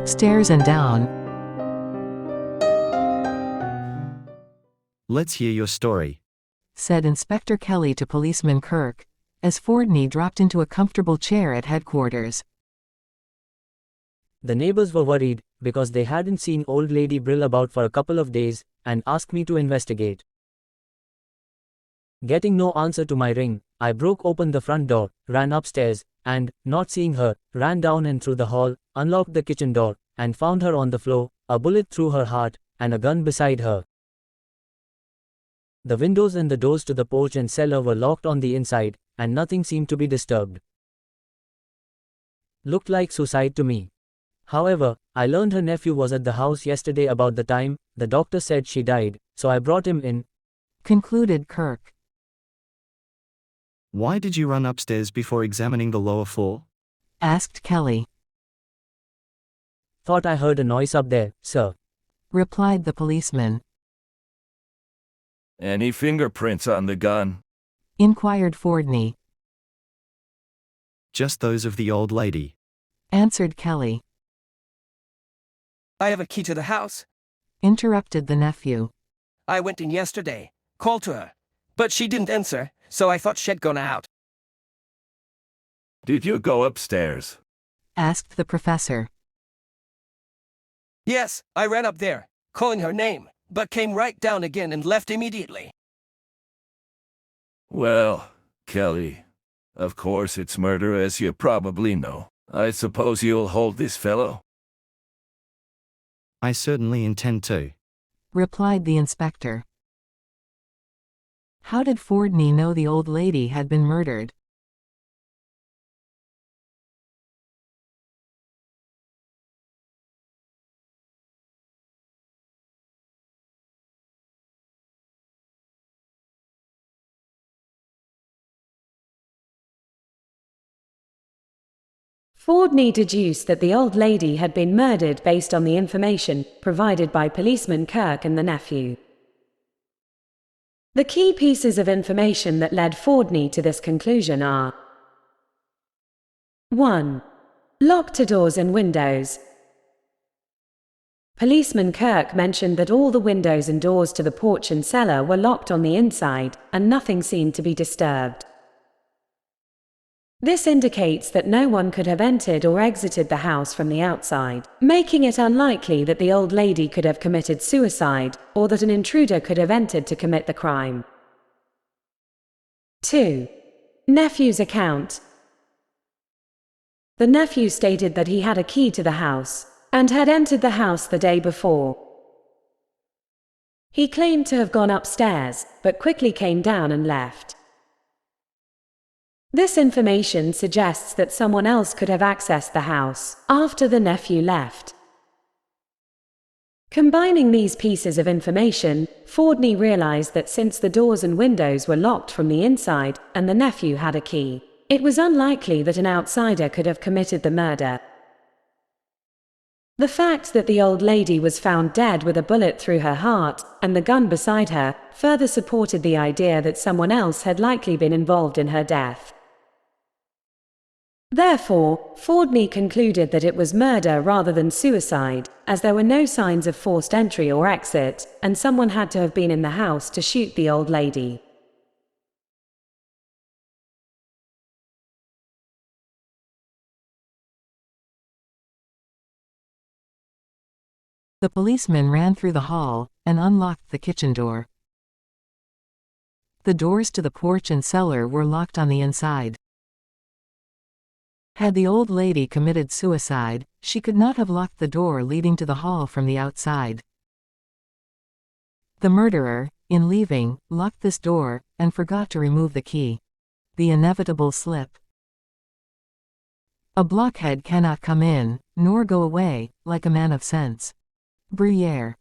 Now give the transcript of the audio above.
upstairs and down. Let's hear your story, said Inspector Kelly to Policeman Kirk, as Fordney dropped into a comfortable chair at headquarters. The neighbors were worried, because they hadn't seen old lady Brill about for a couple of days, and asked me to investigate. Getting no answer to my ring, I broke open the front door, ran upstairs, and, not seeing her, ran down and through the hall, unlocked the kitchen door, and found her on the floor, a bullet through her heart, and a gun beside her. The windows and the doors to the porch and cellar were locked on the inside, and nothing seemed to be disturbed. Looked like suicide to me. However, I learned her nephew was at the house yesterday about the time the doctor said she died, so I brought him in, concluded Kirk. Why did you run upstairs before examining the lower floor? Asked Kelly. Thought I heard a noise up there, sir, replied the policeman. Any fingerprints on the gun? Inquired Fordney. Just those of the old lady, answered Kelly. I have a key to the house. Interrupted the nephew. I went in yesterday, called to her, but she didn't answer, so I thought she'd gone out. Did you go upstairs? Asked the professor. Yes, I ran up there, calling her name, but came right down again and left immediately. Well, Kelly, of course it's murder, as you probably know. I suppose you'll hold this fellow? I certainly intend to, replied the inspector. How did Fordney know the old lady had been murdered? Fordney deduced that the old lady had been murdered based on the information provided by Policeman Kirk and the nephew. The key pieces of information that led Fordney to this conclusion are: 1. Locked doors and windows. Policeman Kirk mentioned that all the windows and doors to the porch and cellar were locked on the inside, and nothing seemed to be disturbed. This indicates that no one could have entered or exited the house from the outside, making it unlikely that the old lady could have committed suicide, or that an intruder could have entered to commit the crime. 2. Nephew's account. The nephew stated that he had a key to the house, and had entered the house the day before. He claimed to have gone upstairs, but quickly came down and left. This information suggests that someone else could have accessed the house after the nephew left. Combining these pieces of information, Fordney realized that since the doors and windows were locked from the inside, and the nephew had a key, it was unlikely that an outsider could have committed the murder. The fact that the old lady was found dead with a bullet through her heart, and the gun beside her, further supported the idea that someone else had likely been involved in her death. Therefore, Fordney concluded that it was murder rather than suicide, as there were no signs of forced entry or exit, and someone had to have been in the house to shoot the old lady. The policeman ran through the hall and unlocked the kitchen door. The doors to the porch and cellar were locked on the inside. Had the old lady committed suicide, she could not have locked the door leading to the hall from the outside. The murderer, in leaving, locked this door, and forgot to remove the key. The inevitable slip. A blockhead cannot come in, nor go away, like a man of sense. Bruyere.